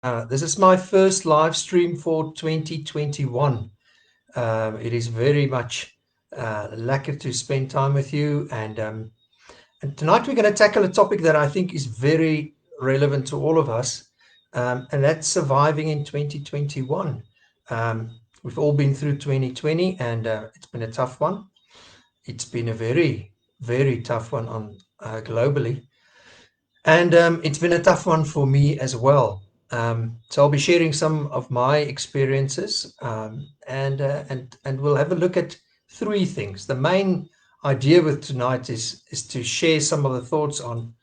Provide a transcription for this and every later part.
This is my first live stream for 2021. It is very much lekker to spend time with you. And tonight we're going to tackle a topic that I think is very relevant to all of us, and that's surviving in 2021. We've all been through 2020, and it's been a tough one. It's been a very, very tough one on globally. And it's been a tough one for me as well. So I'll be sharing some of my experiences, and we'll have a look at three things. The main idea with tonight is to share some of the thoughts on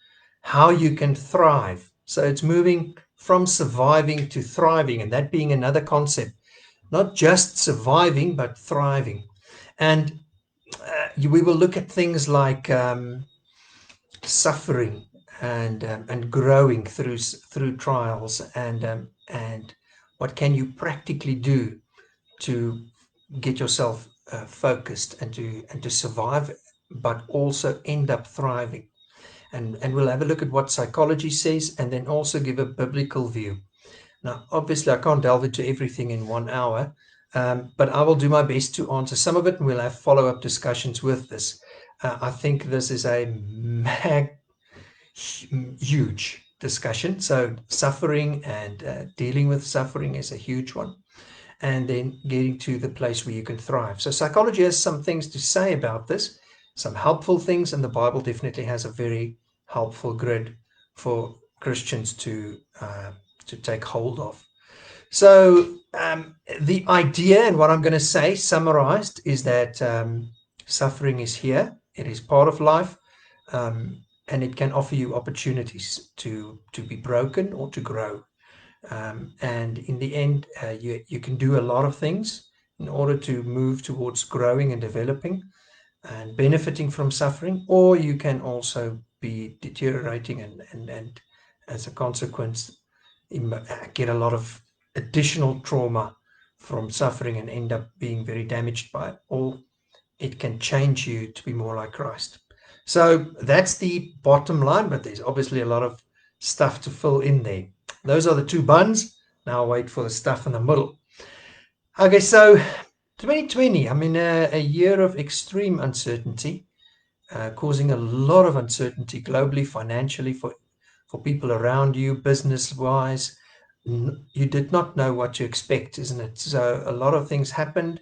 how you can thrive. So it's moving from surviving to thriving, and that being another concept, not just surviving but thriving. And we will look at things like suffering and growing through trials, and what can you practically do to get yourself focused and to survive, but also end up thriving. And we'll have a look at what psychology says, and then also give a biblical view. Now, obviously, I can't delve into everything in 1 hour, but I will do my best to answer some of it, and we'll have follow-up discussions with this. I think this is a huge discussion. So suffering and dealing with suffering is a huge one. And then getting to the place where you can thrive. So psychology has some things to say about this, some helpful things, and the Bible definitely has a very helpful grid for Christians to take hold of. So the idea, and what I'm going to say summarized, is that suffering is here. It is part of life. And it can offer you opportunities to be broken or to grow. And in the end, you can do a lot of things in order to move towards growing and developing and benefiting from suffering, or you can also be deteriorating and as a consequence, get a lot of additional trauma from suffering and end up being very damaged by it. Or it can change you to be more like Christ. So that's the bottom line, but there's obviously a lot of stuff to fill in there. Those are the two buns. Now I'll wait for the stuff in the middle. Okay, so 2020, I mean, a year of extreme uncertainty, causing a lot of uncertainty globally, financially, for people around you, business-wise. You did not know what to expect, isn't it? So a lot of things happened.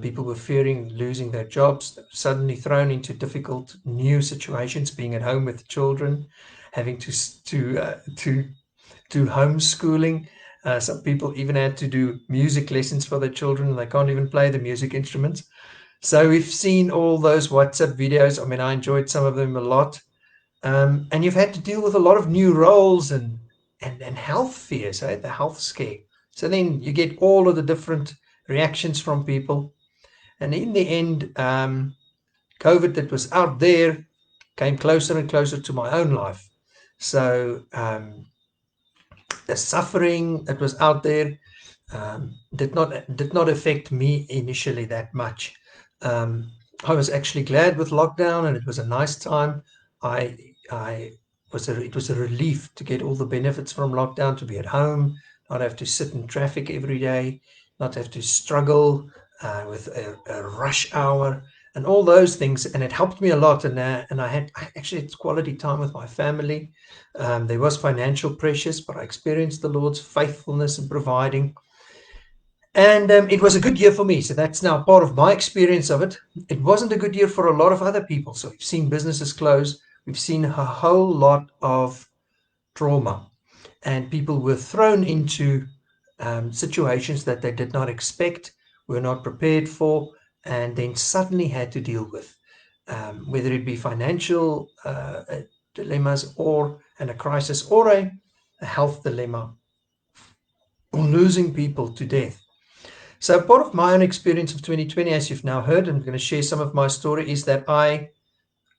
People were fearing losing their jobs, suddenly thrown into difficult new situations, being at home with children, having to do homeschooling. Some people even had to do music lessons for their children. They can't even play the music instruments. So we've seen all those WhatsApp videos. I mean, I enjoyed some of them a lot. And you've had to deal with a lot of new roles and health fears, right? The health scare. So then you get all of the different reactions from people. And in the end, COVID that was out there came closer and closer to my own life. So the suffering that was out there did not affect me initially that much. I was actually glad with lockdown, and it was a nice time. It was a relief to get all the benefits from lockdown, to be at home, not have to sit in traffic every day, not have to struggle with a rush hour and all those things. And it helped me a lot. And I actually had quality time with my family. There was financial pressures, but I experienced the Lord's faithfulness in providing. And it was a good year for me. So that's now part of my experience of it. It wasn't a good year for a lot of other people. So we've seen businesses close. We've seen a whole lot of trauma. And people were thrown into situations that they did not expect, were not prepared for, and then suddenly had to deal with, whether it be financial dilemmas and a crisis, or a health dilemma, or losing people to death. So part of my own experience of 2020, as you've now heard, and I'm going to share some of my story, is that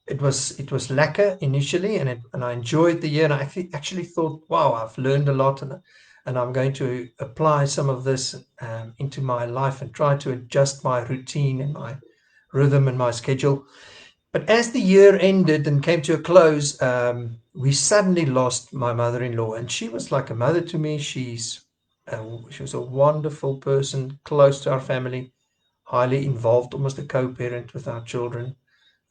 it was lekker initially, and I enjoyed the year, and I actually thought, wow, I've learned a lot, and I'm going to apply some of this into my life and try to adjust my routine and my rhythm and my schedule. But as the year ended and came to a close, we suddenly lost my mother-in-law, and she was like a mother to me. She was a wonderful person, close to our family, highly involved, almost a co-parent with our children,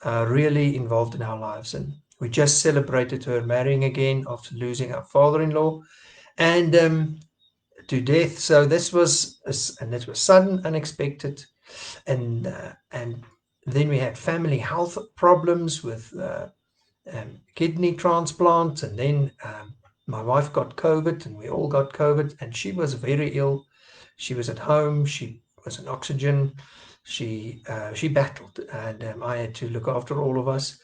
really involved in our lives. And we just celebrated her marrying again after losing our father-in-law and to death. So and this was sudden, unexpected, and then we had family health problems with kidney transplants, and then my wife got COVID, and we all got COVID, and she was very ill. She was at home. She was on oxygen. She battled, and I had to look after all of us.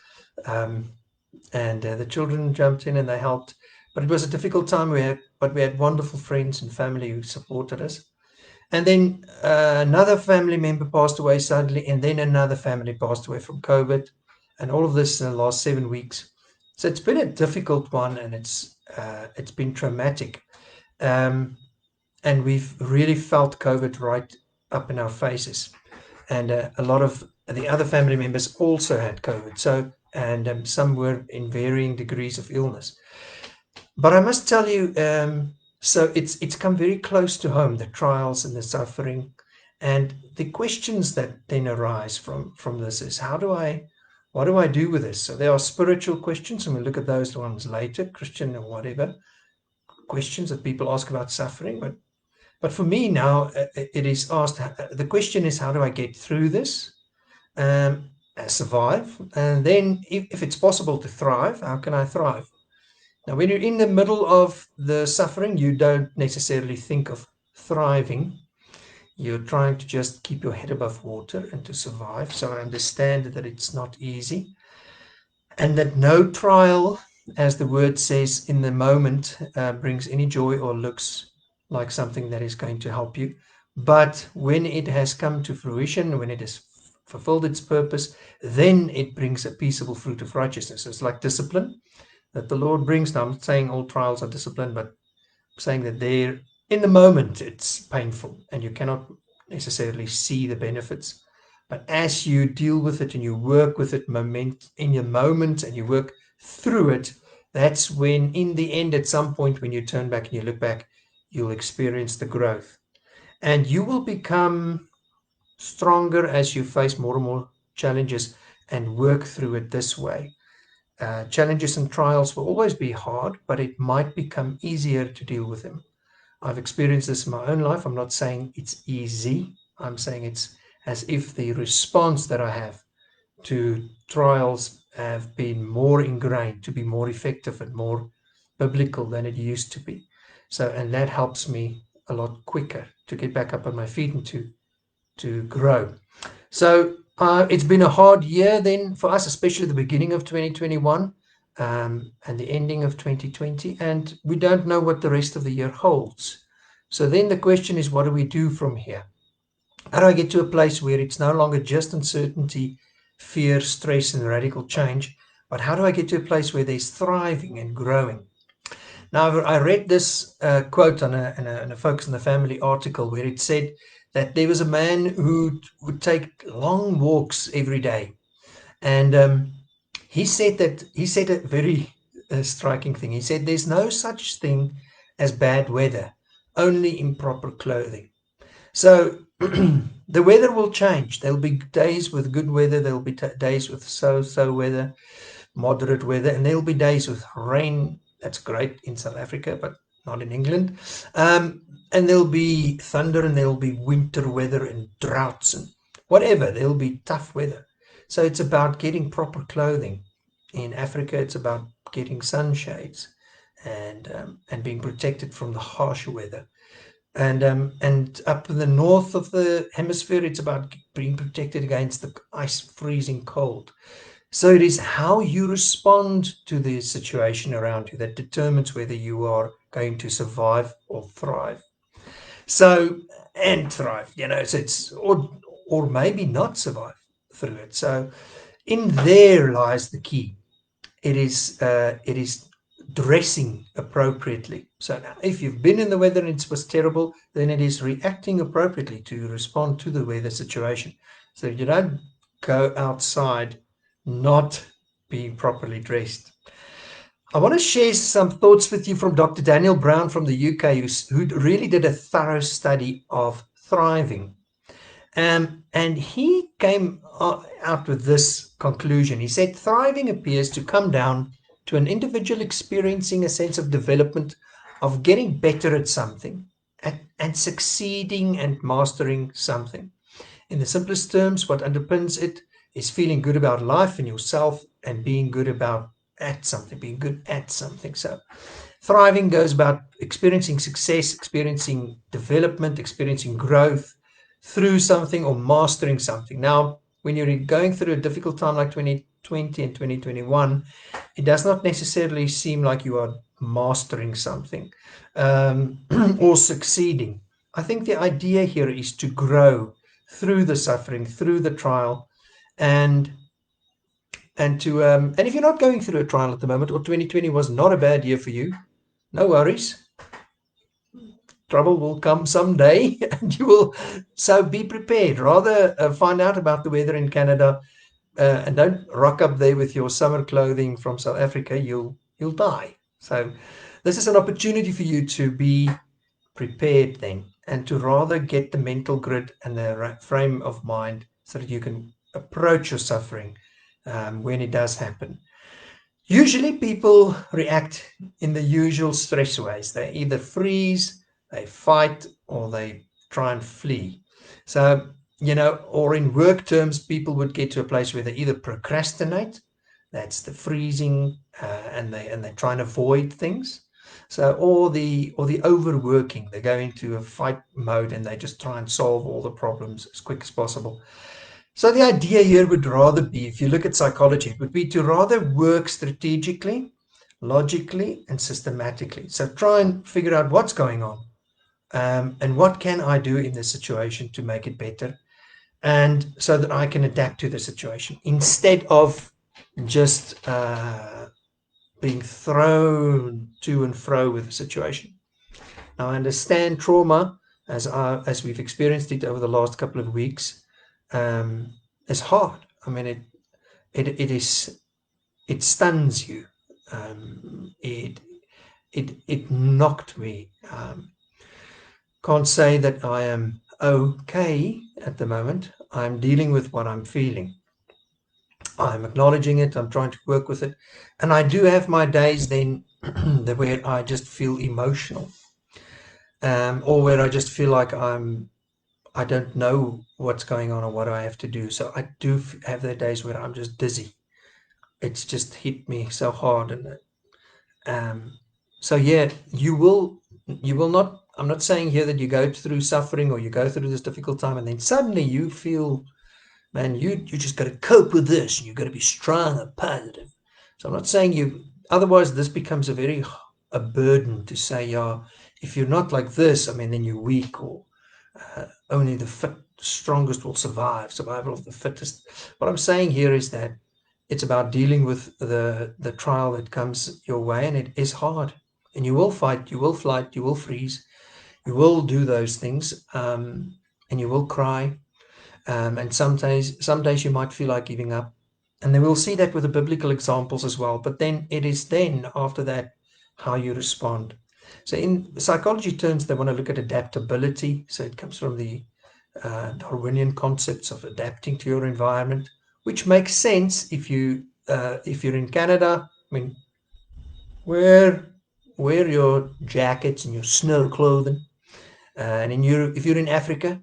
Um, and the children jumped in and they helped. But it was a difficult time. But we had wonderful friends and family who supported us. And then another family member passed away suddenly, and then another family passed away from COVID, and all of this in the last 7 weeks. So it's been a difficult one, and it's been traumatic, and we've really felt COVID right up in our faces. And a lot of the other family members also had COVID. So and some were in varying degrees of illness. But I must tell you, so it's come very close to home, the trials and the suffering, and the questions that then arise from this is what do I do with this? So there are spiritual questions, and we'll look at those ones later, Christian or whatever questions that people ask about suffering. But for me now, it is asked. The question is, how do I get through this? Survive, and then if it's possible to thrive, how can I thrive? Now, when you're in the middle of the suffering, you don't necessarily think of thriving. You're trying to just keep your head above water and to survive. So I understand that it's not easy, and that no trial, as the word says, in the moment brings any joy or looks like something that is going to help you. But when it has come to fruition, when it has fulfilled its purpose, then it brings a peaceable fruit of righteousness. It's like discipline that the Lord brings. Now, I'm not saying all trials are discipline, but saying that there, in the moment, it's painful and you cannot necessarily see the benefits. But as you deal with it and you work with it in your moment and you work through it, that's when, in the end, at some point, when you turn back and you look back, you'll experience the growth. And you will become stronger as you face more and more challenges and work through it this way. Challenges and trials will always be hard, but it might become easier to deal with them. I've experienced this in my own life. I'm not saying it's easy. I'm saying it's as if the response that I have to trials have been more ingrained, to be more effective and more biblical than it used to be. So, and that helps me a lot quicker to get back up on my feet and to grow. So it's been a hard year then for us, especially the beginning of 2021 and the ending of 2020. And we don't know what the rest of the year holds. So then the question is, what do we do from here? How do I get to a place where it's no longer just uncertainty, fear, stress, and radical change, but how do I get to a place where there's thriving and growing? Now, I read this quote on a Focus on the Family article where it said that there was a man who would take long walks every day. And he said a very striking thing. He said, there's no such thing as bad weather, only improper clothing. So the weather will change. There'll be days with good weather. There'll be days with so-so weather, moderate weather, and there'll be days with rain. That's great in South Africa, but not in England. And there'll be thunder, and there'll be winter weather and droughts and whatever. There'll be tough weather. So it's about getting proper clothing. In Africa, it's about getting sunshades and being protected from the harsh weather. And up in the north of the hemisphere, it's about being protected against the ice freezing cold. So it is how you respond to the situation around you that determines whether you are going to survive or thrive. So, and thrive, so it's, or maybe not survive through it. So in there lies the key. It is dressing appropriately. So now, if you've been in the weather and it was terrible, then it is reacting appropriately to respond to the weather situation. So you don't go outside not being properly dressed. I want to share some thoughts with you from Dr. Daniel Brown from the UK, who really did a thorough study of thriving. And he came out with this conclusion. He said, thriving appears to come down to an individual experiencing a sense of development, of getting better at something, and succeeding and mastering something. In the simplest terms, what underpins it is feeling good about life and yourself and being good at something, being good at something. So thriving goes about experiencing success, experiencing development, experiencing growth through something or mastering something. Now, when you're going through a difficult time like 2020 and 2021, it does not necessarily seem like you are mastering something or succeeding. I think the idea here is to grow through the suffering, through the trial, and and if you're not going through a trial at the moment, or 2020 was not a bad year for you, no worries. Trouble will come someday, and you will. So be prepared. Rather find out about the weather in Canada, and don't rock up there with your summer clothing from South Africa. You'll die. So this is an opportunity for you to be prepared then, and to rather get the mental grit and the frame of mind so that you can approach your suffering when it does happen. Usually people react in the usual stress ways. They either freeze, they fight, or they try and flee. So, or in work terms, people would get to a place where they either procrastinate, that's the freezing, and they try and avoid things. So, or the overworking, they go into a fight mode and they just try and solve all the problems as quick as possible. So the idea here would rather be, if you look at psychology, it would be to rather work strategically, logically, and systematically. So try and figure out what's going on, and what can I do in this situation to make it better, and so that I can adapt to the situation instead of just being thrown to and fro with the situation. Now, I understand trauma as we've experienced it over the last couple of weeks um, is hard. I mean, it stuns you. It knocked me. Can't say that I am okay at the moment. I'm dealing with what I'm feeling. I'm acknowledging it. I'm trying to work with it, and I do have my days then where I just feel emotional, or where I just feel like I don't know what's going on or what I have to do. So I do have the days where I'm just dizzy. It's just hit me so hard, and um, so yeah, you will not. I'm not saying here that you go through suffering or you go through this difficult time and then suddenly you feel, man, you just got to cope with this. You got to be strong and positive. So I'm not saying you. Otherwise, this becomes a burden to say, yeah, if you're not like this, I mean, then you're weak, or only the fit, strongest will survive. Survival of the fittest. What I'm saying here is that it's about dealing with the trial that comes your way, and it is hard. And you will fight, you will flight, you will freeze, you will do those things, and you will cry. And some days you might feel like giving up. And then we'll see that with the biblical examples as well. But then it is then after that how you respond. So in psychology terms, they want to look at adaptability. So it comes from the Darwinian concepts of adapting to your environment, which makes sense if you're in Canada. I mean, wear your jackets and your snow clothing, and if you're in Africa,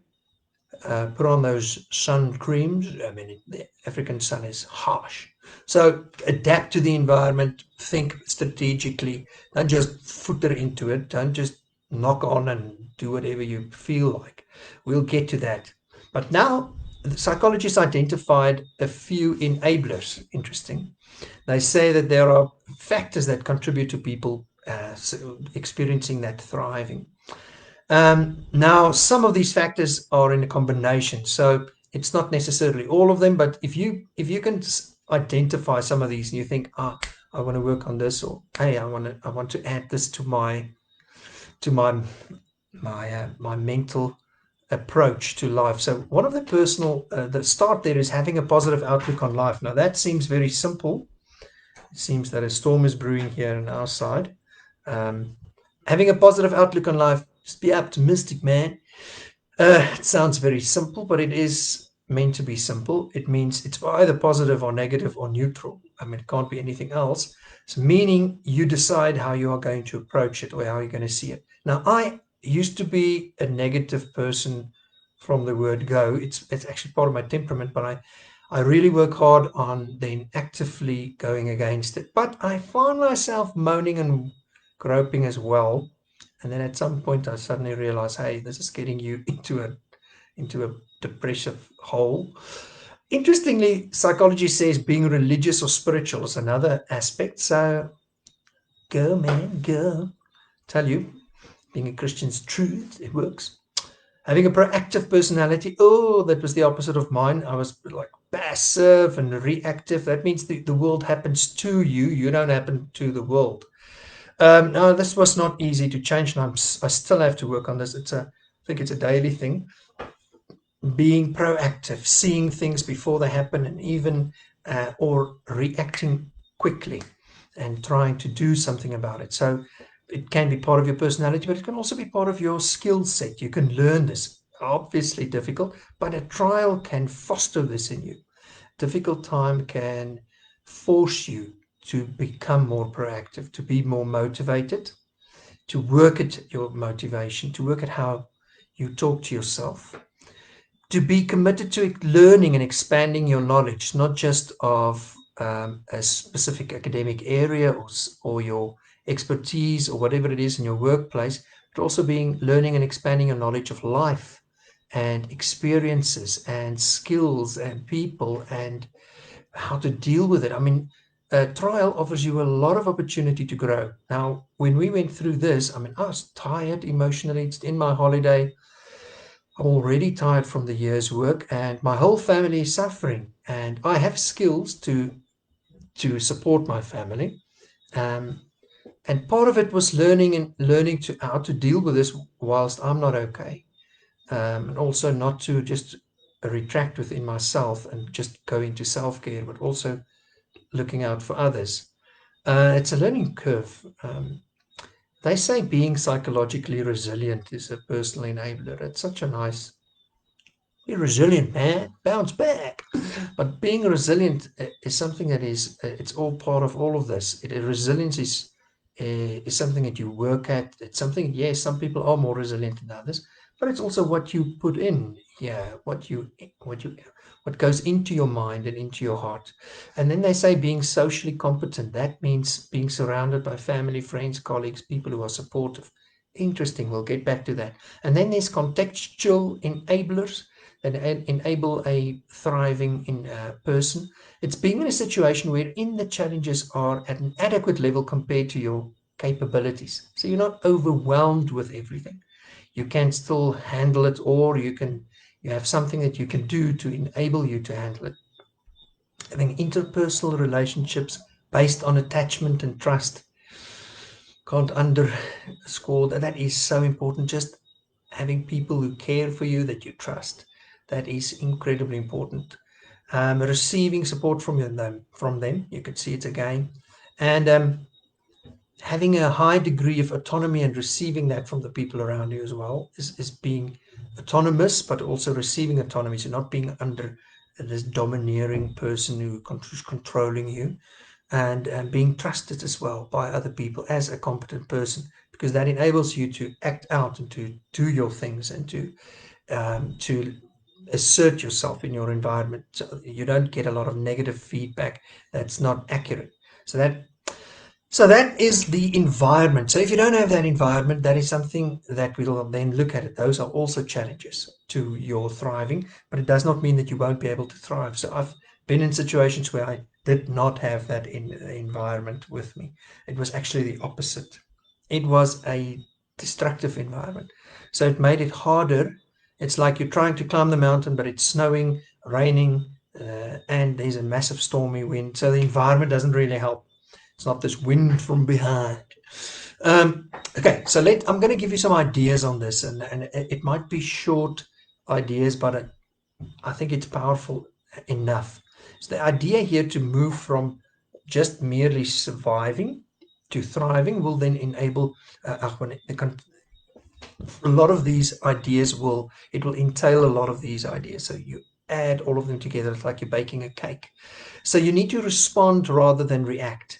put on those sun creams. I mean, the African sun is harsh. So adapt to the environment, think strategically, don't just footer into it, don't just knock on and do whatever you feel like. We'll get to that. But now, the psychologists identified a few enablers. Interesting. They say that there are factors that contribute to people experiencing that thriving. Now, some of these factors are in a combination, so it's not necessarily all of them. But if you can identify some of these, and you think, I want to work on this, or hey, I want to add this to my my mental approach to life. So one of the the start there is having a positive outlook on life. Now that seems very simple. It seems that a storm is brewing here on our side. Um, Having a positive outlook on life, just be optimistic, man. It sounds very simple, but it is meant to be simple. It means it's either positive or negative or neutral. I mean, it can't be anything else. So meaning you decide how you are going to approach it or how you're going to see it. Now, I used to be a negative person from the word go. It's actually part of my temperament, but I really work hard on then actively going against it. But I find myself moaning and groping as well. And then at some point I suddenly realize, hey, this is getting you into a depressive hole. Interestingly, psychology says being religious or spiritual is another aspect. So go, man, go. Tell you, being a Christian's truth, it works. Having a proactive personality, oh, that was the opposite of mine. I was like passive and reactive. That means the world happens to you. You don't happen to the world. No, this was not easy to change, and I still have to work on this. I think it's a daily thing. Being proactive, seeing things before they happen, and even or reacting quickly and trying to do something about it. So it can be part of your personality, but it can also be part of your skill set. You can learn this. Obviously difficult, but a trial can foster this in you. Difficult time can force you to become more proactive, to be more motivated, to work at your motivation, to work at how you talk to yourself, to be committed to learning and expanding your knowledge, not just of a specific academic area or your expertise or whatever it is in your workplace, but also being learning and expanding your knowledge of life and experiences and skills and people and how to deal with it. I mean, a trial offers you a lot of opportunity to grow. Now, when we went through this, I mean, I was tired emotionally. It's in my holiday. I'm already tired from the year's work, and my whole family is suffering. And I have skills to support my family. Um, and part of it was learning to how to deal with this whilst I'm not okay. And also not to just retract within myself and just go into self-care, but also looking out for others. It's a learning curve. They say being psychologically resilient is a personal enabler. It's such a nice, be resilient, man, bounce back. But being resilient is something that it's all part of all of this. Resilience is something that you work at. It's something, yes, some people are more resilient than others, but it's also what you put in, yeah, what goes into your mind and into your heart. And then they say being socially competent. That means being surrounded by family, friends, colleagues, people who are supportive. Interesting. We'll get back to that. And then there's contextual enablers that enable a thriving person. It's being in a situation wherein the challenges are at an adequate level compared to your capabilities. So you're not overwhelmed with everything. You can still handle it, or you have something that you can do to enable you to handle it. Having interpersonal relationships based on attachment and trust. Can't underscore that. That is so important. Just having people who care for you, that you trust, that is incredibly important. Receiving support from them, you could see it again, and having a high degree of autonomy and receiving that from the people around you as well is being autonomous, but also receiving autonomy. So not being under this domineering person who's controlling you, and being trusted as well by other people as a competent person, because that enables you to act out and to do your things and to assert yourself in your environment. So you don't get a lot of negative feedback that's not accurate. So that is the environment. So if you don't have that environment, that is something that we'll then look at it. Those are also challenges to your thriving, but it does not mean that you won't be able to thrive. So I've been in situations where I did not have that environment with me. It was actually the opposite. It was a destructive environment. So it made it harder. It's like you're trying to climb the mountain, but it's snowing, raining, and there's a massive stormy wind. So the environment doesn't really help. It's not this wind from behind. Okay, so I'm going to give you some ideas on this, and it might be short ideas, but I think it's powerful enough. So the idea here to move from just merely surviving to thriving will then enable a lot of these ideas will entail a lot of these ideas. So you add all of them together. It's like you're baking a cake. So you need to respond rather than react.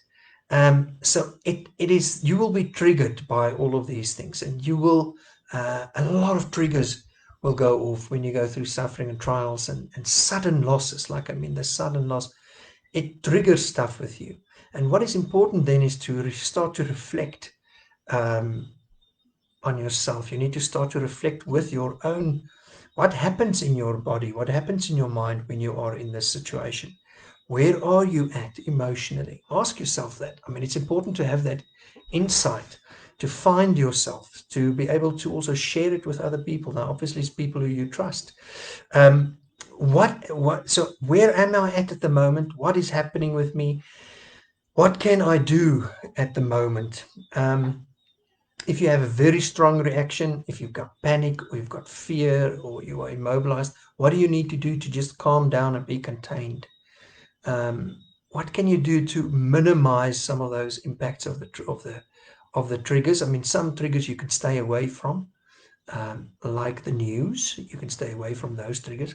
So it is, you will be triggered by all of these things, and you will, a lot of triggers will go off when you go through suffering and trials and sudden losses. Like, I mean, the sudden loss, it triggers stuff with you. And what is important then is to start to reflect um, on yourself. You need to start to reflect with your own, what happens in your body, what happens in your mind when you are in this situation. Where are you at emotionally? Ask yourself that. I mean, it's important to have that insight, to find yourself, to be able to also share it with other people. Now, obviously, it's people who you trust. Um, so where am I at the moment? What is happening with me? What can I do at the moment? If you have a very strong reaction, if you've got panic or you've got fear or you are immobilized, what do you need to do to just calm down and be contained? What can you do to minimize some of those impacts of the triggers? I mean, some triggers you can stay away from, like the news. You can stay away from those triggers.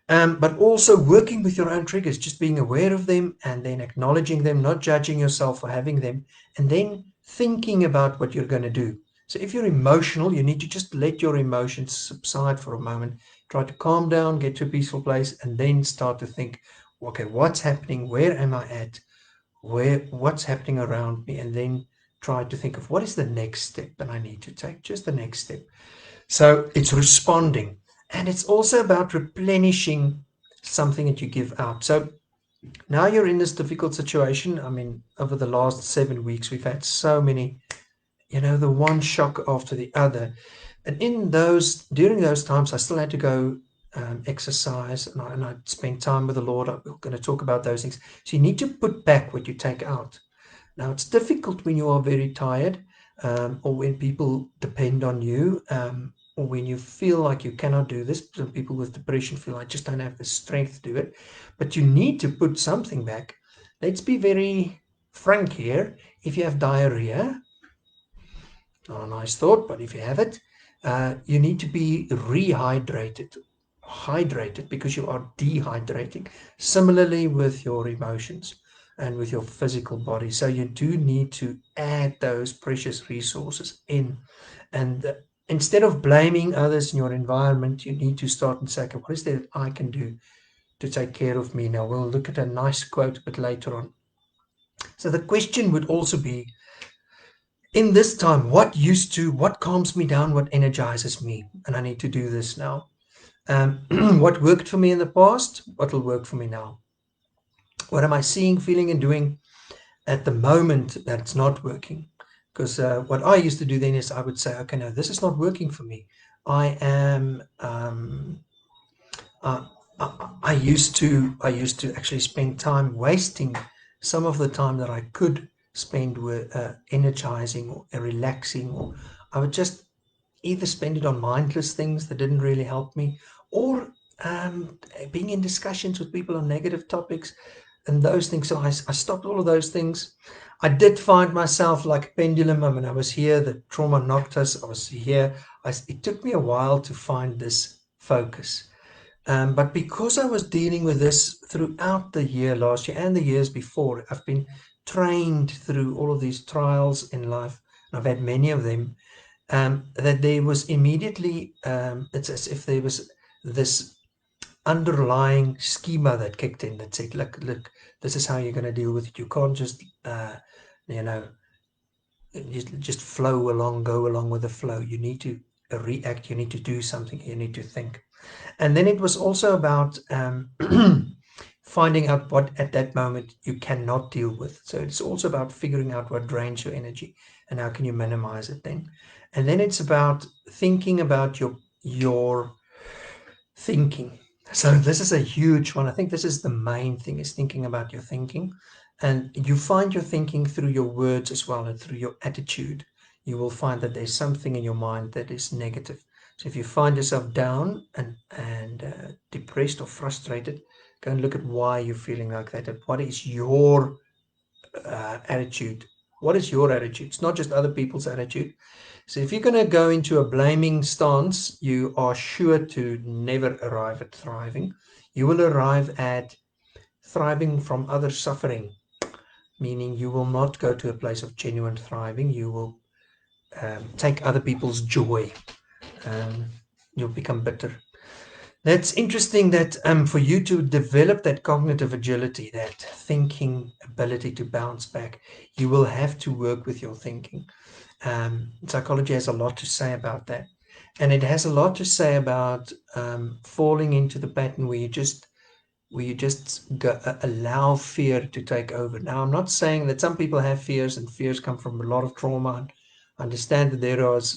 But also working with your own triggers, just being aware of them and then acknowledging them, not judging yourself for having them, and then thinking about what you're going to do. So if you're emotional, you need to just let your emotions subside for a moment, try to calm down, get to a peaceful place, and then start to think, okay, what's happening? Where am I at? What's happening around me? And then try to think of what is the next step that I need to take, just the next step. So it's responding. And it's also about replenishing something that you give out. So now you're in this difficult situation. I mean, over the last 7 weeks, we've had so many, the one shock after the other. And during those times, I still had to go exercise, and I spent time with the Lord. We're going to talk about those things. So you need to put back what you take out. Now, it's difficult when you are very tired, or when people depend on you, or when you feel like you cannot do this. Some people with depression feel, I just don't have the strength to do it. But you need to put something back. Let's be very frank here. If you have diarrhea, not a nice thought, but if you have it, you need to be hydrated, because you are dehydrating. Similarly with your emotions and with your physical body. So you do need to add those precious resources in. And instead of blaming others in your environment, you need to start and say, okay, what is there that I can do to take care of me? Now, we'll look at a nice quote a bit later on. So the question would also be, in this time, what calms me down, what energizes me? And I need to do this now. What worked for me in the past, what will work for me now? What am I seeing, feeling, and doing at the moment that's not working? Because what I used to do then is I would say, okay, no, this is not working for me. I am, uh, I used to actually spend time wasting some of the time that I could spend with energizing or relaxing, or I would just either spend it on mindless things that didn't really help me, or being in discussions with people on negative topics and those things. So I stopped all of those things. I did find myself like a pendulum. I mean, I was here, the trauma knocked us, I was here. It took me a while to find this focus. But because I was dealing with this throughout the year, last year, and the years before, I've been trained through all of these trials in life, and I've had many of them, that there was immediately, it's as if there was this underlying schema that kicked in that said, look, this is how you're going to deal with it. You can't just, you know, just flow along, go along with the flow. You need to react. You need to do something. You need to think. And then it was also about finding out what at that moment you cannot deal with. So it's also about figuring out what drains your energy and how can you minimize it then. And then it's about thinking about your thinking. So this is a huge one. I think this is the main thing, is thinking about your thinking. And you find your thinking through your words as well, and through your attitude. you will find that there's something in your mind that is negative. So if you find yourself down and depressed or frustrated, go and look at why you're feeling like that. And what is your attitude? What is your attitude? It's not just other people's attitude. So if you're going to go into a blaming stance, you are sure to never arrive at thriving. You will arrive at thriving from other suffering, meaning you will not go to a place of genuine thriving. You will take other people's joy. Um, you'll become bitter. That's interesting that for you to develop that cognitive agility, that thinking ability to bounce back, you will have to work with your thinking. Psychology has a lot to say about that. And it has a lot to say about falling into the pattern where you just allow fear to take over. Now, I'm not saying that some people have fears and fears come from a lot of trauma. And I understand that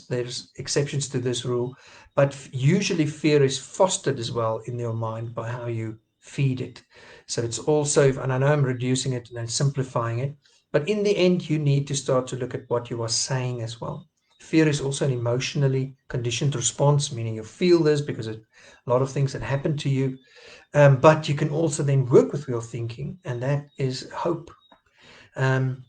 there's exceptions to this rule, but usually fear is fostered as well in your mind by how you feed it. So it's also, and I know I'm reducing it and simplifying it, but in the end, you need to start to look at what you are saying as well. Fear is also an emotionally conditioned response, meaning you feel this because of a lot of things that happen to you. But you can also then work with your thinking, and that is hope. Um,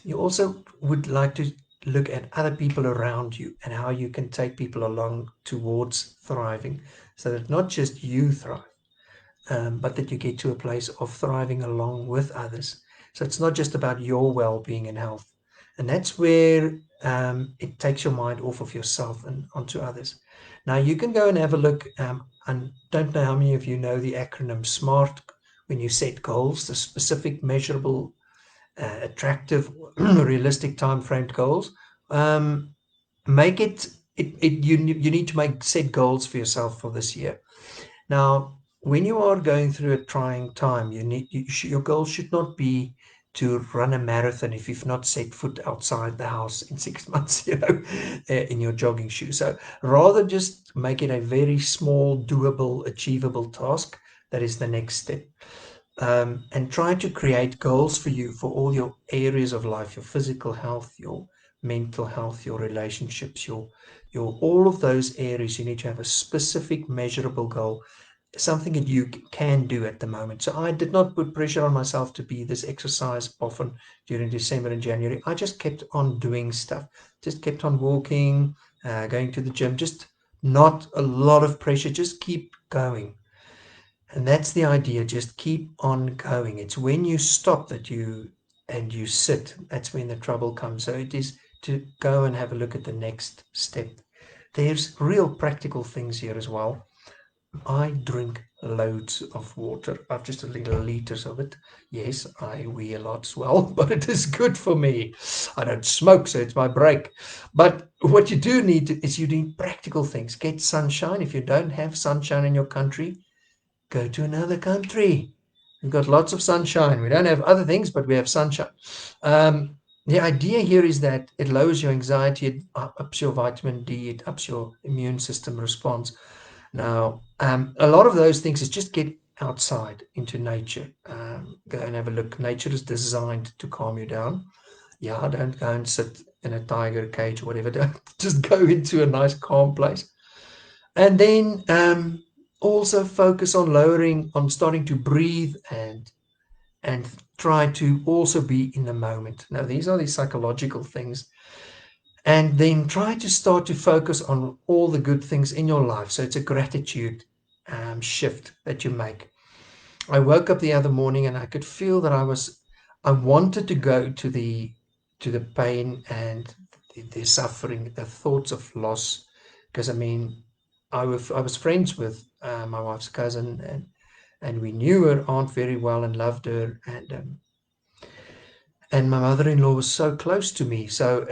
you also would like to look at other people around you and how you can take people along towards thriving so that not just you thrive, but that you get to a place of thriving along with others. So it's not just about your well-being and health. And that's where it takes your mind off of yourself and onto others. Now you can go and have a look, and don't know how many of you know the acronym SMART when you set goals, the specific, measurable, attractive, realistic time-framed goals. Um, make you need to set goals for yourself for this year. Now, when you are going through a trying time, your goal should not be to run a marathon if you've not set foot outside the house in 6 months, in your jogging shoes. So rather just make it a very small, doable, achievable task. That is the next step. And try to create goals for you for all your areas of life, your physical health, your mental health, your relationships, your all of those areas. You need to have a specific measurable goal, something that you can do at the moment. So I did not put pressure on myself to be this exercise often during December and January. I just kept on doing stuff, just kept on walking, going to the gym, just not a lot of pressure, just keep going. And that's the idea, just keep on going. It's when you stop and you sit, that's when the trouble comes. So it is to go and have a look at the next step. There's real practical things here as well. I drink loads of water. I've just a little liters of it. Yes, I wee a lot as well, but it is good for me. I don't smoke, so it's my break. But what you do need is you need practical things. Get sunshine. If you don't have sunshine in your country, go to another country. We've got lots of sunshine. We don't have other things, but we have sunshine. The idea here is that it lowers your anxiety, it ups your vitamin D, it ups your immune system response. Now, a lot of those things is just get outside into nature. Go and have a look. Nature is designed to calm you down. Yeah, don't go and sit in a tiger cage or whatever. Don't just go into a nice calm place. And then also focus on starting to breathe and try to also be in the moment. Now, these are the psychological things. And then try to start to focus on all the good things in your life. So it's a gratitude shift that you make. I woke up the other morning and I could feel that I wanted to go to the pain and the suffering, the thoughts of loss, because I mean, I was friends with my wife's cousin, and we knew her aunt very well and loved her, and my mother-in-law was so close to me. So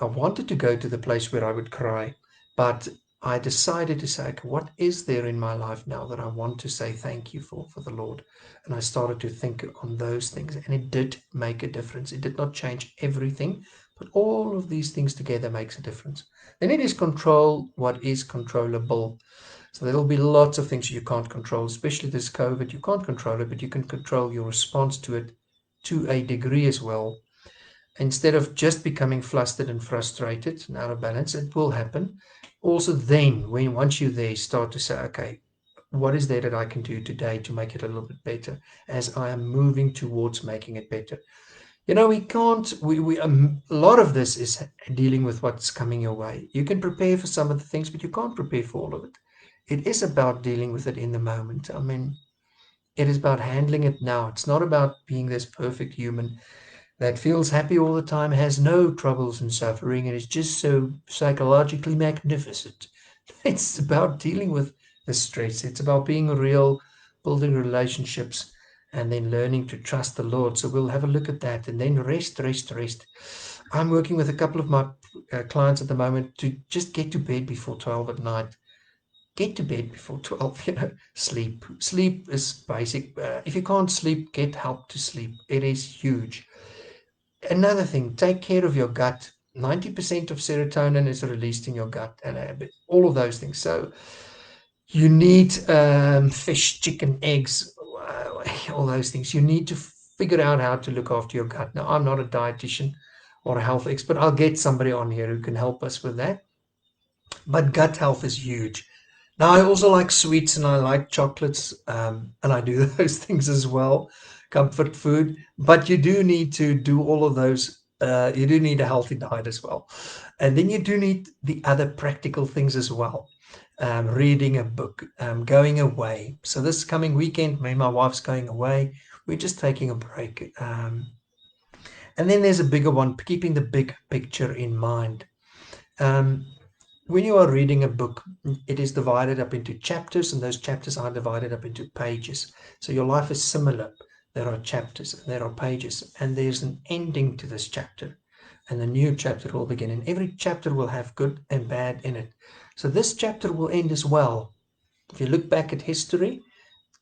I wanted to go to the place where I would cry, but I decided to say, okay, what is there in my life now that I want to say thank you for the Lord? And I started to think on those things, and it did make a difference. It did not change everything, but all of these things together makes a difference. Then it is control what is controllable. So there will be lots of things you can't control, especially this COVID. You can't control it, but you can control your response to it to a degree as well. instead of just becoming flustered and frustrated and out of balance. It will happen. Also, then, once you're there, start to say, okay, what is there that I can do today to make it a little bit better as I am moving towards making it better? We can't, a lot of this is dealing with what's coming your way. You can prepare for some of the things, but you can't prepare for all of it. It is about dealing with it in the moment. I mean, it is about handling it now. It's not about being this perfect human that feels happy all the time, has no troubles and suffering, and is just so psychologically magnificent. It's about dealing with the stress. It's about being real, building relationships, and then learning to trust the Lord. So we'll have a look at that, and then rest, rest, rest. I'm working with a couple of my clients at the moment to just get to bed before 12 at night. Get to bed before 12, sleep. Sleep is basic. If you can't sleep, get help to sleep. It is huge. Another thing, take care of your gut. 90% of serotonin is released in your gut, and all of those things. So you need fish, chicken, eggs, all those things. You need to figure out how to look after your gut. Now, I'm not a dietitian or a health expert. I'll get somebody on here who can help us with that. But gut health is huge. Now, I also like sweets and I like chocolates, and I do those things as well, comfort food. But you do need to do all of those. You do need a healthy diet as well. And then you do need the other practical things as well. Reading a book, going away. So this coming weekend, me and my wife's going away. We're just taking a break. And then there's a bigger one, keeping the big picture in mind. Um, when you are reading a book, it is divided up into chapters, and those chapters are divided up into pages. So your life is similar. There are chapters, and there are pages, and there's an ending to this chapter, and a new chapter will begin. And every chapter will have good and bad in it. So this chapter will end as well. If you look back at history,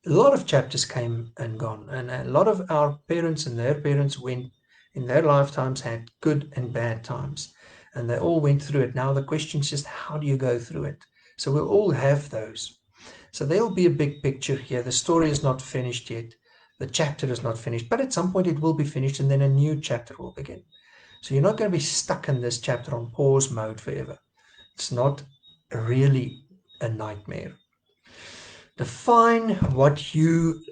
a lot of chapters came and gone, and a lot of our parents and their parents went in their lifetimes had good and bad times, and they all went through it. Now the question is just how do you go through it? So we'll all have those. So there'll be a big picture here. The story is not finished yet. The chapter is not finished, but at some point it will be finished, and then a new chapter will begin. So you're not going to be stuck in this chapter on pause mode forever. It's not really a nightmare. Define what you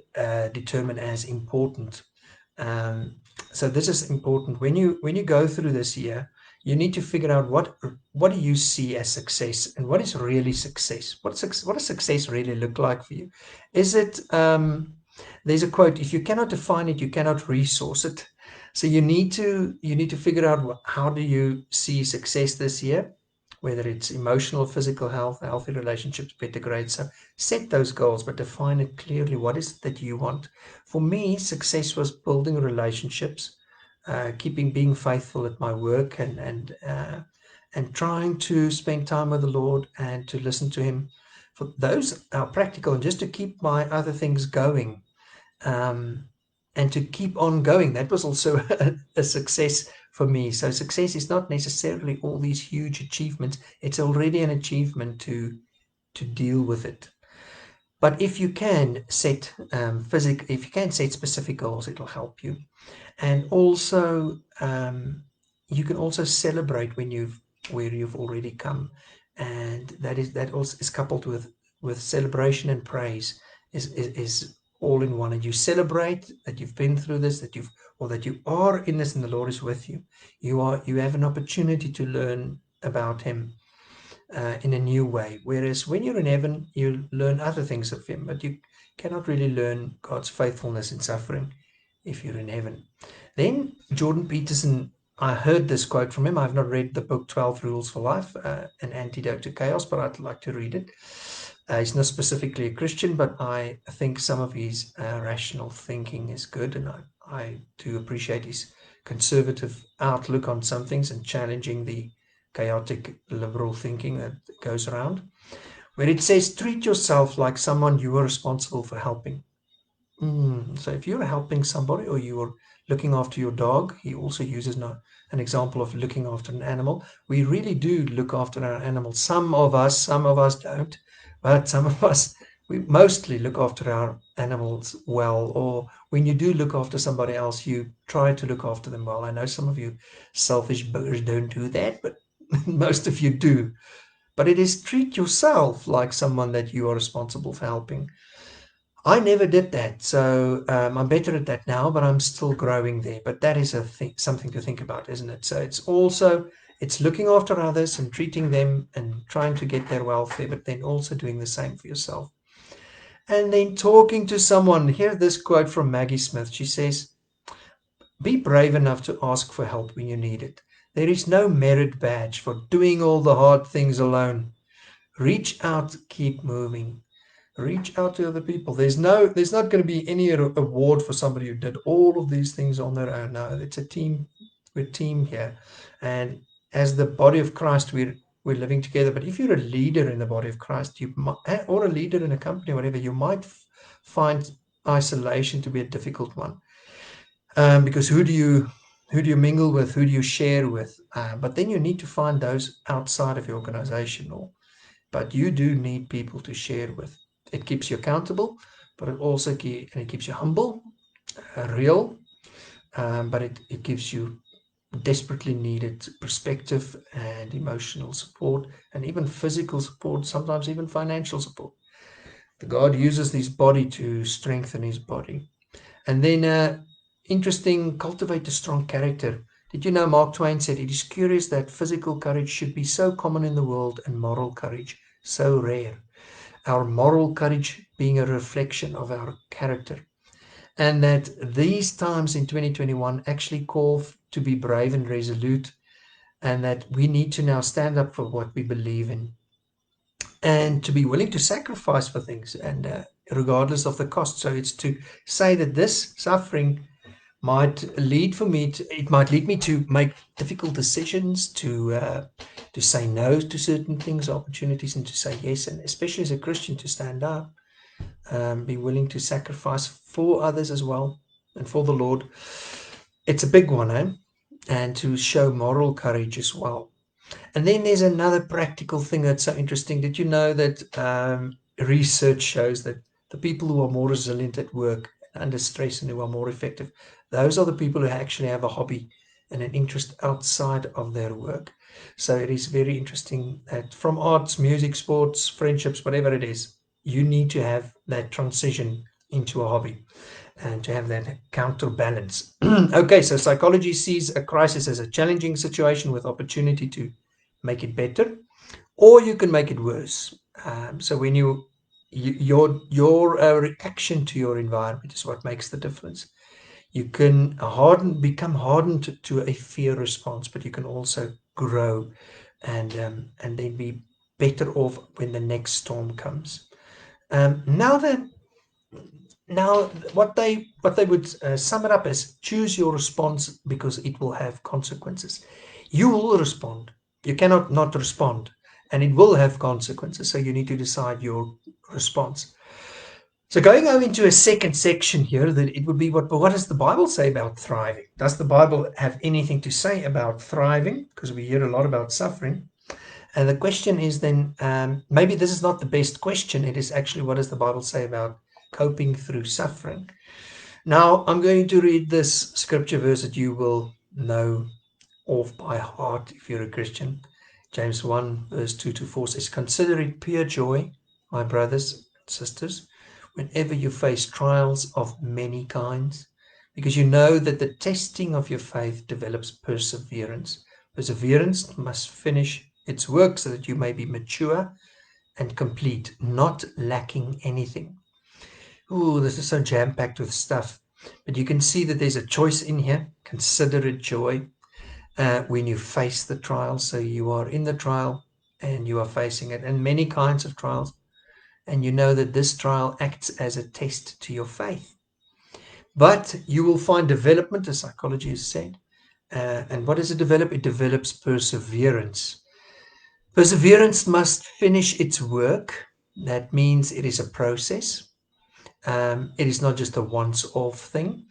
determine as important. Um, so this is important when you go through this year. You need to figure out what do you see as success, and what is really success. What does success really look like for you? Is it there's a quote: if you cannot define it, you cannot resource it. So you need to figure out how do you see success this year, whether it's emotional, physical health, healthy relationships, better grades. So set those goals, but define it clearly. What is it that you want? For me, success was building relationships, being faithful at my work, and trying to spend time with the Lord and to listen to Him. For those are practical, and just to keep my other things going, um, and to keep on going. That was also a success for me. So success is not necessarily all these huge achievements. It's already an achievement to deal with it. But if you can set if you can set specific goals, it'll help you. And also, you can also celebrate where you've already come, and that also is coupled with celebration and praise is all in one. And you celebrate that you've been through this, that you are in this, and the Lord is with you. You have an opportunity to learn about Him in a new way. Whereas when you're in heaven, you learn other things of Him, but you cannot really learn God's faithfulness in suffering if you're in heaven. Then Jordan Peterson, I heard this quote from him. I've not read the book 12 Rules for Life, An Antidote to Chaos, but I'd like to read it. He's not specifically a Christian, but I think some of his rational thinking is good, and I do appreciate his conservative outlook on some things and challenging the chaotic liberal thinking that goes around, where it says, treat yourself like someone you are responsible for helping. So if you're helping somebody, or you're looking after your dog, he also uses an example of looking after an animal. We really do look after our animals. Some of us don't, but some of us we mostly look after our animals well, or when you do look after somebody else, you try to look after them well. I know some of you selfish buggers don't do that, but most of you do. But it is treat yourself like someone that you are responsible for helping. I never did that, so I'm better at that now, but I'm still growing there. But that is something to think about, isn't it? So it's looking after others and treating them and trying to get their welfare, but then also doing the same for yourself. And then talking to someone. Hear this quote from Maggie Smith. She says, "Be brave enough to ask for help when you need it. There is no merit badge for doing all the hard things alone. Reach out, keep moving." Reach out to other people. There's not going to be any award for somebody who did all of these things on their own. No, it's a team. We're a team here, and as the body of Christ, we're living together. But if you're a leader in the body of Christ, you might, or a leader in a company, or whatever, you might find isolation to be a difficult one, because who do you mingle with? Who do you share with? But then you need to find those outside of your organization, but you do need people to share with. It keeps you accountable, but it keeps you humble, real, but it gives you desperately needed perspective and emotional support, and even physical support, sometimes even financial support. The God uses this body to strengthen his body. And then, interesting, cultivate a strong character. Did you know Mark Twain said, "It is curious that physical courage should be so common in the world and moral courage so rare." Our moral courage being a reflection of our character. And that these times in 2021 actually call to be brave and resolute, and that we need to now stand up for what we believe in and to be willing to sacrifice for things, and regardless of the cost. So it's to say that this suffering it might lead me to make difficult decisions, to say no to certain things, opportunities, and to say yes, and especially as a Christian, to stand up, be willing to sacrifice for others as well and for the Lord. It's a big one, eh? And to show moral courage as well. And then there's another practical thing that's so interesting. Did you know that research shows that the people who are more resilient at work, under stress, and who are more effective, those are the people who actually have a hobby and an interest outside of their work. So it is very interesting that from arts, music, sports, friendships, whatever it is, you need to have that transition into a hobby and to have that counterbalance. Okay, so psychology sees a crisis as a challenging situation with opportunity to make it better, or you can make it worse. So when your reaction to your environment is what makes the difference. You can become hardened to a fear response, but you can also grow and then be better off when the next storm comes. Now then, now what they would sum it up as: choose your response because it will have consequences. You will respond. You cannot not respond, and it will have consequences. So you need to decide your response. So going over into a second section here, that it would be what does the Bible say about thriving? Does the Bible have anything to say about thriving? Because we hear a lot about suffering. And the question is then, maybe this is not the best question. It is actually, what does the Bible say about coping through suffering? Now, I'm going to read this scripture verse that you will know off by heart if you're a Christian. James 1, verse 2 to 4 says, "Consider it pure joy, my brothers and sisters, whenever you face trials of many kinds, because you know that the testing of your faith develops perseverance. Perseverance must finish its work so that you may be mature and complete, not lacking anything." Ooh, this is so jam-packed with stuff. But you can see that there's a choice in here. Consider it joy when you face the trial. So you are in the trial and you are facing it, and many kinds of trials. And you know that this trial acts as a test to your faith. But you will find development, as psychology has said. And what does it develop? It develops perseverance. Perseverance must finish its work. That means it is a process. It is not just a once-off thing.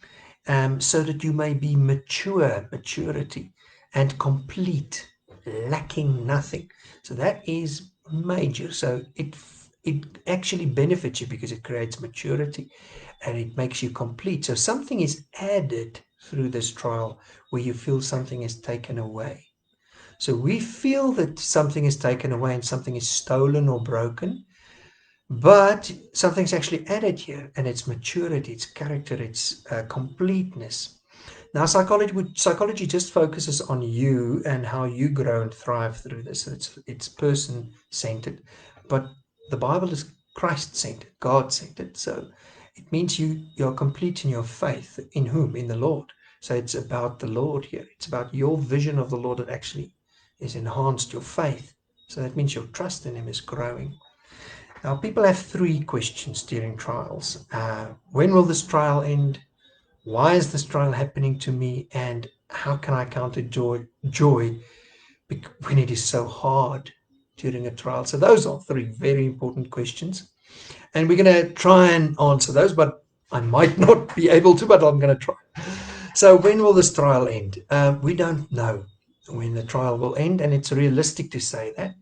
So that you may be maturity, and complete, lacking nothing. So that is major. So it actually benefits you because it creates maturity and it makes you complete. So something is added through this trial where you feel something is taken away. So we feel that something is taken away and something is stolen or broken, but something's actually added here, and it's maturity, it's character, it's completeness. Now, psychology just focuses on you and how you grow and thrive through this. So it's person-centered, but the Bible is Christ-centered, God-centered. So it means you're complete in your faith. In whom? In the Lord. So it's about the Lord here. It's about your vision of the Lord that actually is enhanced your faith. So that means your trust in Him is growing. Now, people have three questions during trials. When will this trial end? Why is this trial happening to me? And how can I counter joy when it is so hard during a trial? So those are three very important questions. And we're going to try and answer those, but I might not be able to, but I'm going to try. So when will this trial end? We don't know when the trial will end, and it's realistic to say that.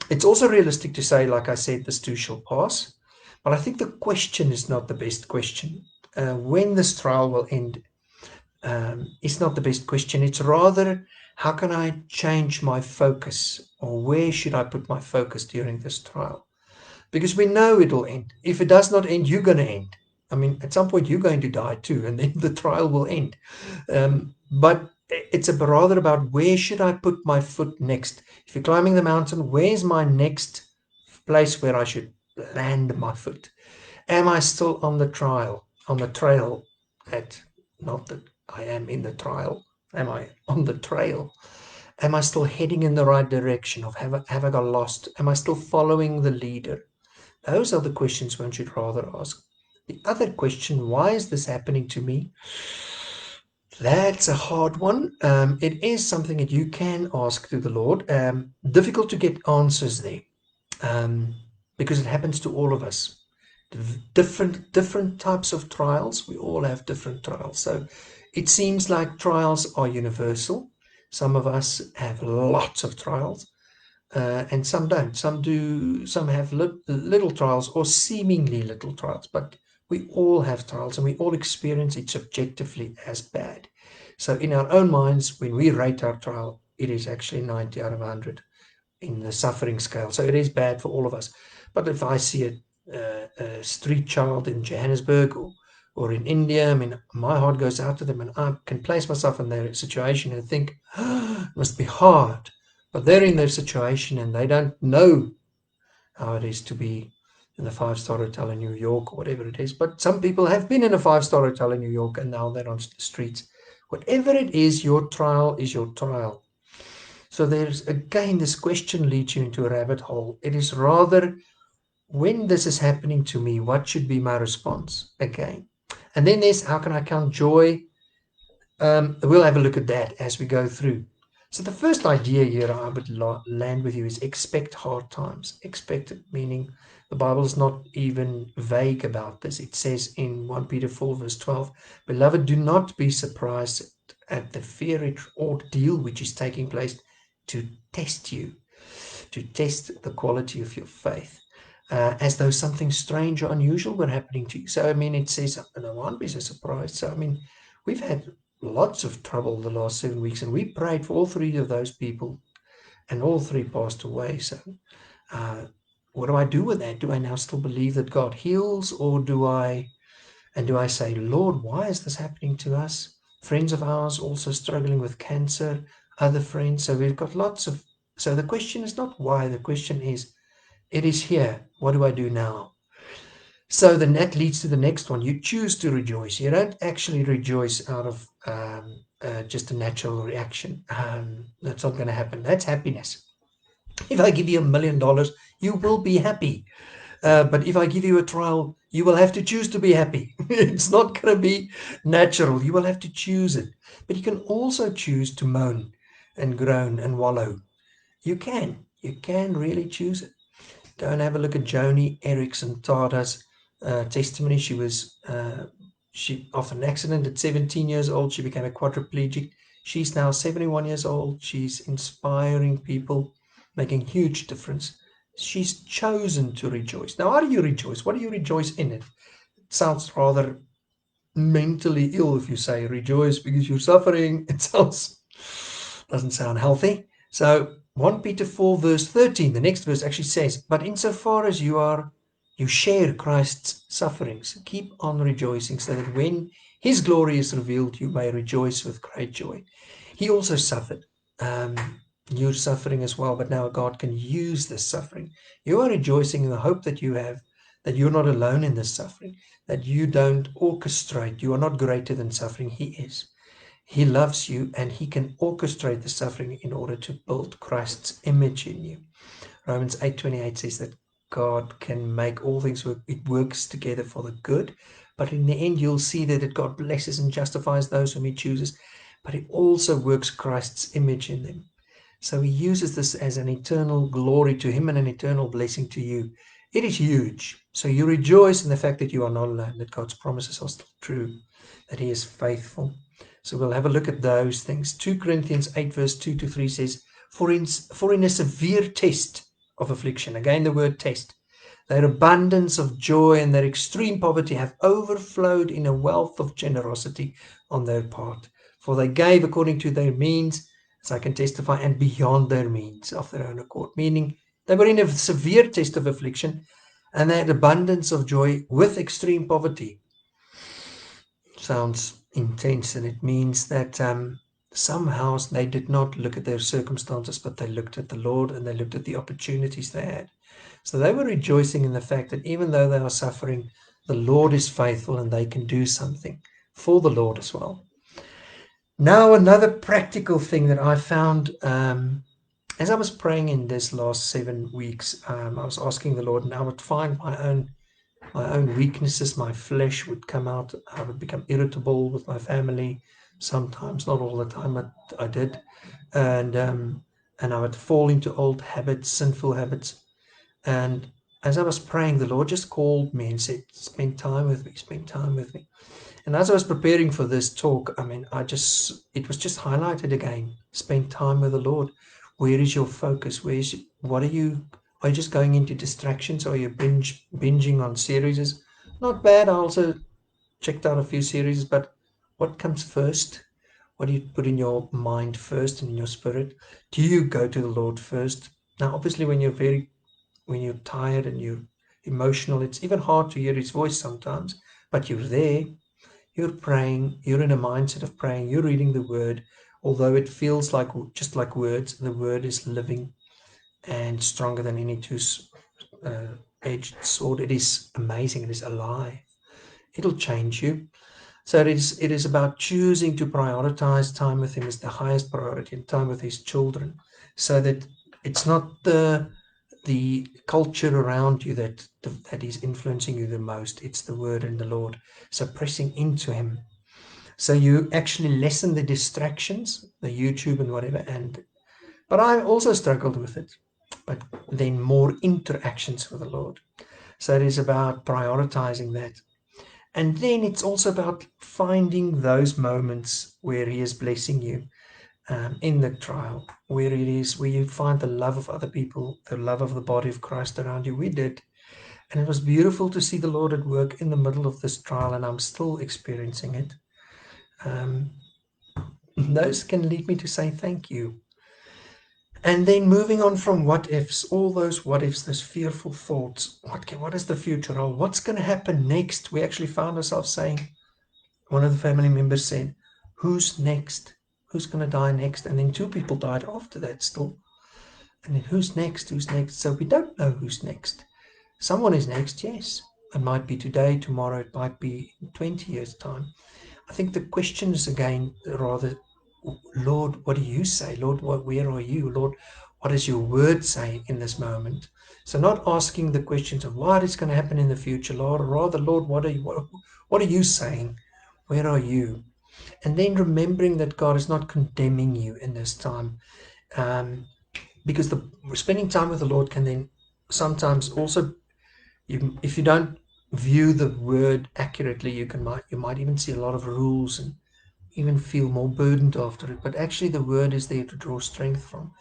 It's also realistic to say, like I said, this too shall pass. But I think the question is not the best question. When this trial will end is not the best question. It's rather, how can I change my focus, or where should I put my focus during this trial? Because we know it'll end. If it does not end, you're going to end. I mean, at some point you're going to die too, and then the trial will end. But it's rather about, where should I put my foot next? If you're climbing the mountain, where's my next place where I should land my foot? Am I still on the trail not that I am in the trial. Am I on the trail? Am I still heading in the right direction? Have I got lost? Am I still following the leader? Those are the questions one should rather ask. The other question, why is this happening to me? That's a hard one. It is something that you can ask to the Lord. Difficult to get answers there, because it happens to all of us. Different types of trials. We all have different trials. So it seems like trials are universal. Some of us have lots of trials, and some don't. Some have little trials, or seemingly little trials, but we all have trials, and we all experience it subjectively as bad. So in our own minds, when we rate our trial, it is actually 90 out of 100 in the suffering scale. So it is bad for all of us. But if I see a street child in Johannesburg, or in India, I mean, my heart goes out to them, and I can place myself in their situation and think, oh, it must be hard. But they're in their situation, and they don't know how it is to be in the five-star hotel in New York, or whatever it is. But some people have been in a five-star hotel in New York, and now they're on the streets. Whatever it is, your trial is your trial. So there's, again, this question leads you into a rabbit hole. It is rather, when this is happening to me, what should be my response? Again. And then there's, how can I count joy? We'll have a look at that as we go through. So the first idea here I would land with you is, expect hard times. Expect it, meaning the Bible is not even vague about this. It says in 1 Peter 4 verse 12, "Beloved, do not be surprised at the fiery ordeal which is taking place to test you, to test the quality of your faith, as though something strange or unusual were happening to you." So, I mean, it says, no one be so surprised. So, I mean, we've had lots of trouble the last 7 weeks, and we prayed for all three of those people, and all three passed away. So, what do I do with that? Do I now still believe that God heals, or do I say, Lord, why is this happening to us? Friends of ours also struggling with cancer, other friends. So we've got lots of, so the question is not why, the question is, it is here. What do I do now? So then that leads to the next one. You choose to rejoice. You don't actually rejoice out of just a natural reaction. That's not going to happen. That's happiness. If I give you $1 million, you will be happy. But if I give you a trial, you will have to choose to be happy. It's not going to be natural. You will have to choose it. But you can also choose to moan and groan and wallow. You can really choose it. Go and have a look at Joni Erickson Tada's testimony. She after an accident at 17 years old, she became a quadriplegic. She's now 71 years old. She's inspiring people, making huge difference. She's chosen to rejoice. Now, how do you rejoice? What do you rejoice in it? It sounds rather mentally ill if you say rejoice because you're suffering. It doesn't sound healthy. So 1 Peter 4 verse 13, the next verse actually says, but insofar as you share Christ's sufferings, keep on rejoicing, so that when his glory is revealed, you may rejoice with great joy. He also suffered. You're suffering as well, but now God can use this suffering. You are rejoicing in the hope that you have, that you're not alone in this suffering, that you don't orchestrate. You are not greater than suffering. He is. He loves you, and he can orchestrate the suffering in order to build Christ's image in you. Romans 8:28 says that God can make all things work. It works together for the good, but in the end you'll see that God blesses and justifies those whom he chooses, but he also works Christ's image in them. So he uses this as an eternal glory to him and an eternal blessing to you. It is huge. So you rejoice in the fact that you are not alone, that God's promises are still true, that he is faithful. So we'll have a look at those things. 2 Corinthians 8 verse 2 to 3 says, For in a severe test of affliction, again the word test, their abundance of joy and their extreme poverty have overflowed in a wealth of generosity on their part. For they gave according to their means, as I can testify, and beyond their means of their own accord. Meaning they were in a severe test of affliction, and they had abundance of joy with extreme poverty. Sounds intense, and it means that somehow they did not look at their circumstances, but they looked at the Lord, and they looked at the opportunities they had. So they were rejoicing in the fact that even though they are suffering, the Lord is faithful and they can do something for the Lord as well. Now, another practical thing that I found as I was praying in this last 7 weeks, I was asking the Lord, and I would find my own weaknesses. My flesh would come out. I would become irritable with my family sometimes, not all the time, but I did, and I would fall into old habits, sinful habits. And as I was praying, the Lord just called me and said, spend time with me, spend time with me. And as I was preparing for this talk, it was just highlighted again. Spend time with the Lord. Where is your focus? Are you just going into distractions? Or are you binging on series? Not bad. I also checked out a few series, but what comes first? What do you put in your mind first and in your spirit? Do you go to the Lord first? Now, obviously, when you're tired and you're emotional, it's even hard to hear his voice sometimes, but you're there. You're praying, you're in a mindset of praying, you're reading the word. Although it feels like just like words, the word is living and stronger than any two-edged sword. It is amazing, it is alive. It'll change you. So it is about choosing to prioritize time with him as the highest priority, and time with his children, so that it's not the culture around you that is influencing you the most. It's the word and the Lord. So pressing into him. So you actually lessen the distractions, the YouTube and whatever. But I also struggled with it. But then more interactions with the Lord. So it is about prioritizing that. And then it's also about finding those moments where he is blessing you in the trial, where you find the love of other people, the love of the body of Christ around you. We did. And it was beautiful to see the Lord at work in the middle of this trial, and I'm still experiencing it. Those can lead me to say thank you. And then moving on from what ifs, all those what ifs, those fearful thoughts. What is the future? Oh, what's going to happen next? We actually found ourselves saying, one of the family members said, who's next? Who's going to die next? And then 2 people died after that still. And then who's next? Who's next? So we don't know who's next. Someone is next, yes. It might be today, tomorrow, it might be in 20 years' time. I think the question is again rather, Lord, what do you say? Lord, where are you? Lord, what does your word say in this moment? So not asking the questions of what is going to happen in the future, Lord, rather, Lord, what are you saying? Where are you? And then remembering that God is not condemning you in this time, because spending time with the Lord can then sometimes also, if you don't view the word accurately, you might even see a lot of rules and even feel more burdened after it. But actually the word is there to draw strength from.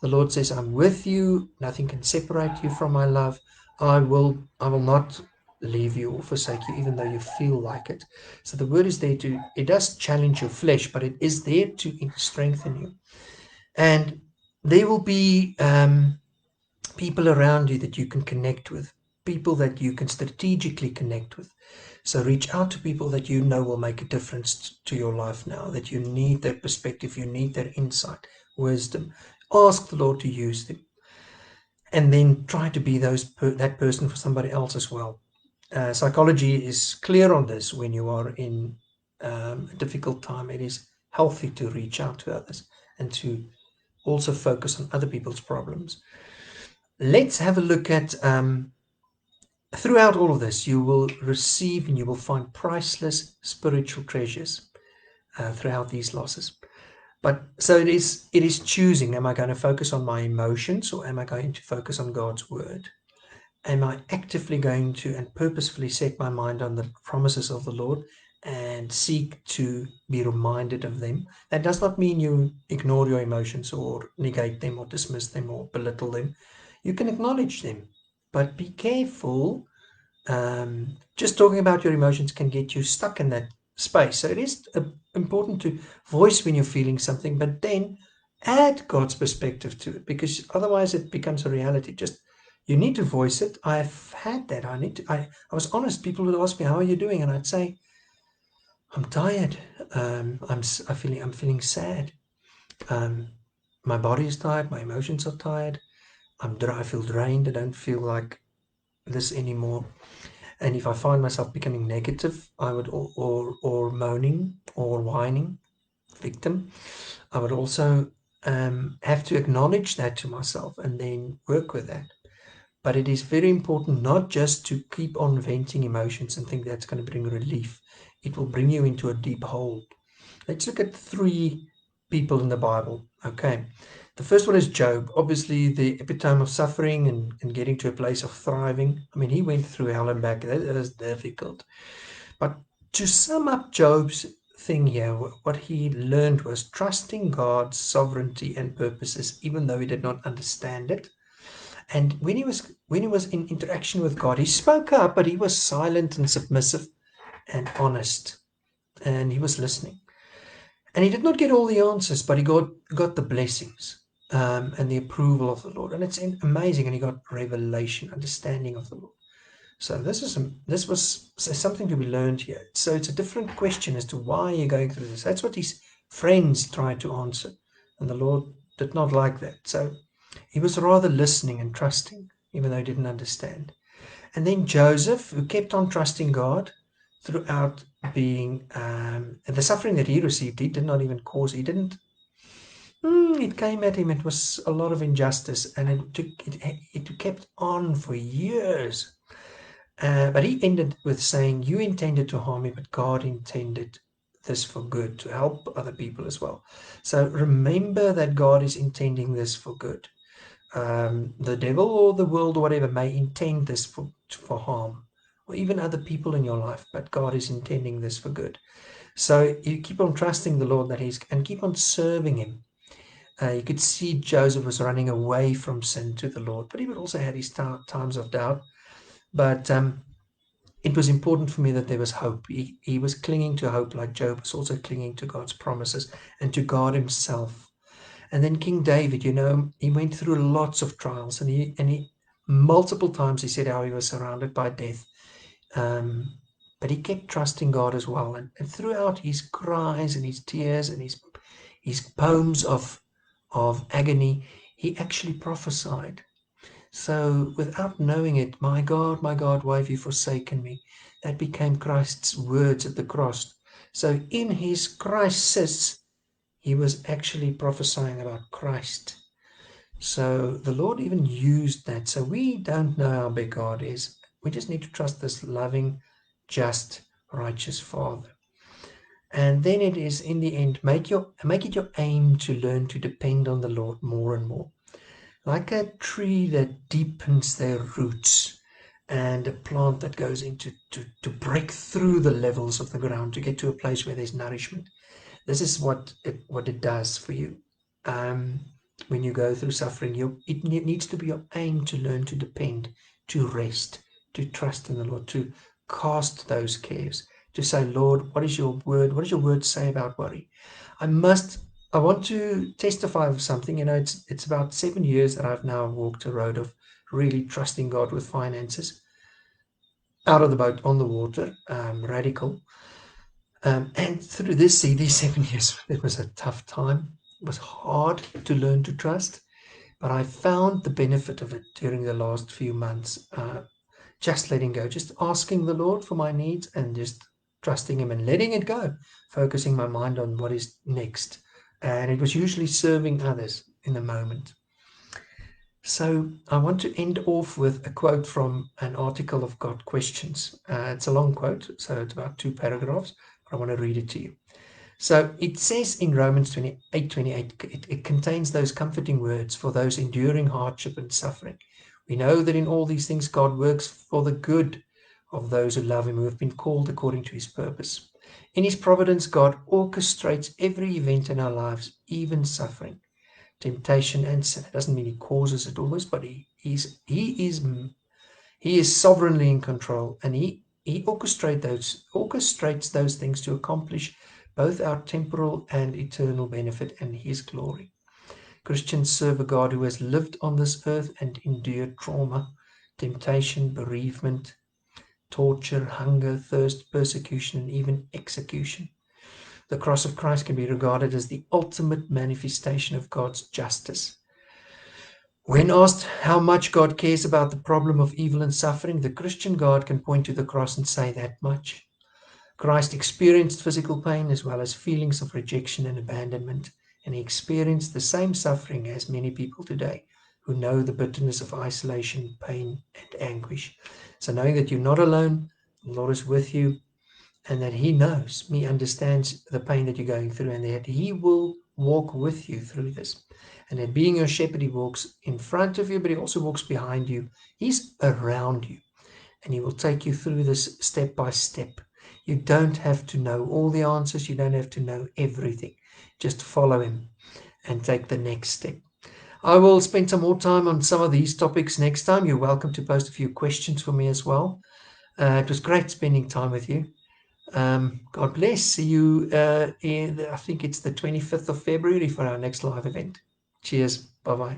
The Lord says, I'm with you. Nothing can separate you from my love. I will not leave you or forsake you, even though you feel like it. So the word is there it does challenge your flesh, but it is there to strengthen you. And there will be people around you that you can connect with, people that you can strategically connect with. So reach out to people that you know will make a difference to your life now, that you need their perspective, you need their insight, wisdom. Ask the Lord to use them. And then try to be that person for somebody else as well. Psychology is clear on this. When you are in a difficult time, it is healthy to reach out to others and to also focus on other people's problems. Let's have a look at throughout all of this, you will receive and you will find priceless spiritual treasures throughout these losses. But so it is choosing. Am I going to focus on my emotions, or am I going to focus on God's word? Am I actively going to and purposefully set my mind on the promises of the Lord and seek to be reminded of them? That does not mean you ignore your emotions or negate them or dismiss them or belittle them. You can acknowledge them, but be careful. Just talking about your emotions can get you stuck in that space. So it is important to voice when you're feeling something, but then add God's perspective to it, because otherwise it becomes a reality. Just you need to voice it. I've had that. I was honest. People would ask me, "How are you doing?" And I'd say, "I'm tired. I'm feeling sad. Um, my body is tired. My emotions are tired. I feel drained. I don't feel like this anymore." And if I find myself becoming negative, I would or moaning or whining, victim, I would also have to acknowledge that to myself and then work with that. But it is very important not just to keep on venting emotions and think that's going to bring relief. It will bring you into a deep hole. Let's look at 3 people in the Bible. Okay. The first one is Job, obviously the epitome of suffering and getting to a place of thriving. I mean, he went through hell and back. That was difficult. But to sum up Job's thing here, what he learned was trusting God's sovereignty and purposes, even though he did not understand it. And when he was in interaction with God, he spoke up, but he was silent and submissive and honest, and he was listening. And he did not get all the answers, but he got the blessings and the approval of the Lord. And it's amazing. And he got revelation, understanding of the Lord. So this was something to be learned here. So it's a different question as to why you're going through this. That's what his friends tried to answer. And the Lord did not like that. So he was rather listening and trusting, even though he didn't understand. And then Joseph, who kept on trusting God throughout being the suffering that he received, he did not even cause. He didn't. It came at him. It was a lot of injustice, and it kept on for years. But he ended with saying, "You intended to harm me, but God intended this for good, to help other people as well." So remember that God is intending this for good. The devil or the world or whatever may intend this for harm, or even other people in your life, but God is intending this for good. So you keep on trusting the Lord and keep on serving Him. You could see Joseph was running away from sin to the Lord, but he would also had his times of doubt. But it was important for me that there was hope. He was clinging to hope, like Job was also clinging to God's promises and to God Himself. And then King David, he went through lots of trials, and he multiple times he said how he was surrounded by death. But he kept trusting God as well. And throughout his cries and his tears and his poems of agony, he actually prophesied. So without knowing it, my God, why have you forsaken me? That became Christ's words at the cross. So in his crisis, he was actually prophesying about Christ. So the Lord even used that. So we don't know how big God is. We just need to trust this loving, just, righteous Father. And then it is, in the end, make it your aim to learn to depend on the Lord more and more. Like a tree that deepens their roots, and a plant that goes into to break through the levels of the ground to get to a place where there's nourishment. This is what it does for you. when you go through suffering. It needs to be your aim to learn to depend, to rest, to trust in the Lord, to cast those cares, to say, Lord, what is your word? What does your word say about worry? I want to testify of something. It's about 7 years that I've now walked a road of really trusting God with finances, out of the boat, on the water, radical. And through these 7 years, it was a tough time. It was hard to learn to trust, but I found the benefit of it during the last few months. Just letting go, just asking the Lord for my needs and just trusting Him and letting it go, focusing my mind on what is next. And it was usually serving others in the moment. So I want to end off with a quote from an article of Got Questions. It's a long quote, so it's about 2 paragraphs, but I want to read it to you. So it says in Romans 28:28, it contains those comforting words for those enduring hardship and suffering. We know that in all these things God works for the good of those who love Him, who have been called according to His purpose. In His providence, God orchestrates every event in our lives, even suffering, temptation, and sin. It doesn't mean He causes it always, but He is sovereignly in control, and He orchestrates those things to accomplish both our temporal and eternal benefit and His glory. Christians serve a God who has lived on this earth and endured trauma, temptation, bereavement, torture, hunger, thirst, persecution, and even execution. The cross of Christ can be regarded as the ultimate manifestation of God's justice. When asked how much God cares about the problem of evil and suffering, the Christian God can point to the cross and say that much. Christ experienced physical pain as well as feelings of rejection and abandonment, and He experienced the same suffering as many people today who know the bitterness of isolation, pain, and anguish. So knowing that you're not alone, the Lord is with you, and that He knows, He understands the pain that you're going through, and that He will walk with you through this. And that being your shepherd, He walks in front of you, but He also walks behind you. He's around you, and He will take you through this step by step. You don't have to know all the answers. You don't have to know everything. Just follow Him and take the next step. I will spend some more time on some of these topics next time. You're welcome to post a few questions for me as well. It was great spending time with you. God bless. See you I think it's the 25th of February for our next live event. Cheers. Bye-bye.